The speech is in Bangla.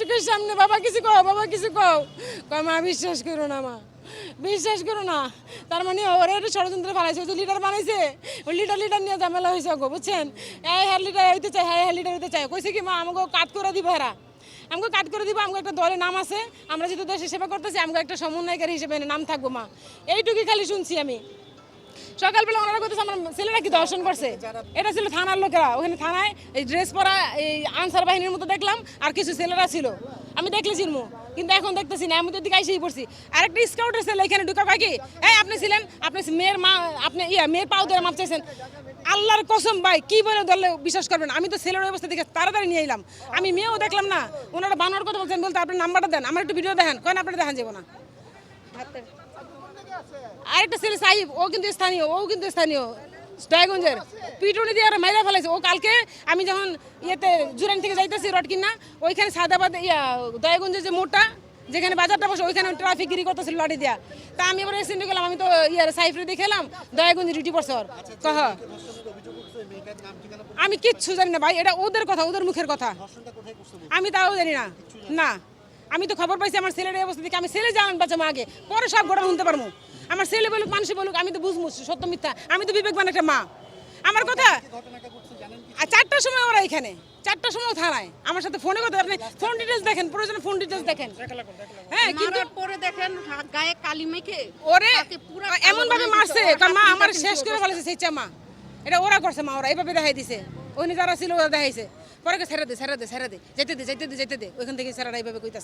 চোখের সামনে বাবা কিছু কও, বাবা কিছু কও। কয় মা বিশ্বাস করো না মা, বিশ্বাস করো না। তার মানে ওরা একটা ষড়যন্ত্র বানাইছে, ওই যে লিডার বানাইছে, ওই লিডার নিয়ে ঝামেলা হয়েছে গো, বুঝছেন? হ্যাঁ লিডার হইতে চাই, হ্যাঁ লিডার হইতে চাই। কইছে কি মা আমাকে কাট করে দিব, এরা আমাকে কাট করে দিব, আমাকে একটা দলের নাম আছে, আমরা যেহেতু দেশের সেবা করতেছি আমাকে একটা সমন্বয়কারী হিসেবে নাম থাকবো মা। এইটুকুই খালি শুনছি আমি। সকালবেলা ওনারা করতেছে আমার ছেলেরা কি দর্শন করছে, এটা ছিল থানার লোকেরা। ওখানে থানায় এই ড্রেস পরা এই আনসার বাহিনীর মতো দেখলাম, আর কিছু ছেলেরা ছিল, আমি দেখলে চিনবো, কিন্তু এখন দেখতেছি না। আমি তো দিকে আইসেই পড়ছি। আরেকটা স্কাউটের ছেলে এখানে ঢুকা পাকি, এই আপনি ছিলেন, আপনি মেয়ের মা, আপনি মেয়ের পাও ধরে মাপ চাইছেন। আল্লাহর কসম ভাই, কি বলে ধরলে বিশ্বাস করবেন, আমি তো ছেলের অবস্থা দেখে তাড়াতাড়ি নিয়ে এলাম। আমি মেয়েও দেখলাম না, ওনারা বানোয়ার কথা বলছেন, বলতে আপনার নাম্বারটা দেন, আমার একটু ভিডিও দেখেন, কেন আপনার দেখান যাবো না। আরেকটা ছেলে সাহিব, ও কিন্তু স্থানীয় দয়াগঞ্জের, পিটুনি দিয়ে আর মাইরা ফেলাইছে। ও কালকে আমি যখন ইয়েতে জুরাইন থেকে যাইতেছি রড কিনা, ওইখানে সাদাবাদ দয়াগঞ্জের যে মোড়টা যেখানে বাজারটা বসে, ওইখানে ট্রাফিক গিরি করতেছিল লাঠি দিয়া। তা আমি এবার এক্সিডেন্ট গেলাম, আমি তো সাইফরে দেখলাম দয়াগঞ্জে ডিউটি পড়ছে ওর। কহ আমি কিচ্ছু জানি না ভাই, এটা ওদের কথা, ওদের মুখের কথা, আমি তাও জানি না। না আমি তো খবর পাইছি আমার ছেলের অবস্থা দেখে, আমি ছেলে জানান বাঁচাবো আগে, পরে সব ঘটনা শুনতে পারবো। আমার ছেলে বলুক মানুষে বলুক, আমি তো বুঝবো সত্য মিথ্যা, আমি তো বিবেকবান একটা মা। আমার কথা 4টার সময় ওরা এখানে, 4টার সময় থানায় আমার সাথে ফোনে কথা। আপনি ফোন ডিটেলস দেখেন, প্রয়োজনে ফোন ডিটেলস দেখেন। হ্যাঁ কিন্তু পরে দেখেন গায়ে কালি মেখে ওরে এমন ভাবে মারছে, কারণ মা আমার শেষ করে ফেলেছে সেই মা। এটা ওরা করছে মা, ওরা এইভাবে দেখাই দিছে, ওখানে যারা ছিল ওরা দেখাইছে। পরে ছেড়ে দে যেতে দে ওইখান থেকে স্যারেরা এইভাবে কইতাছে।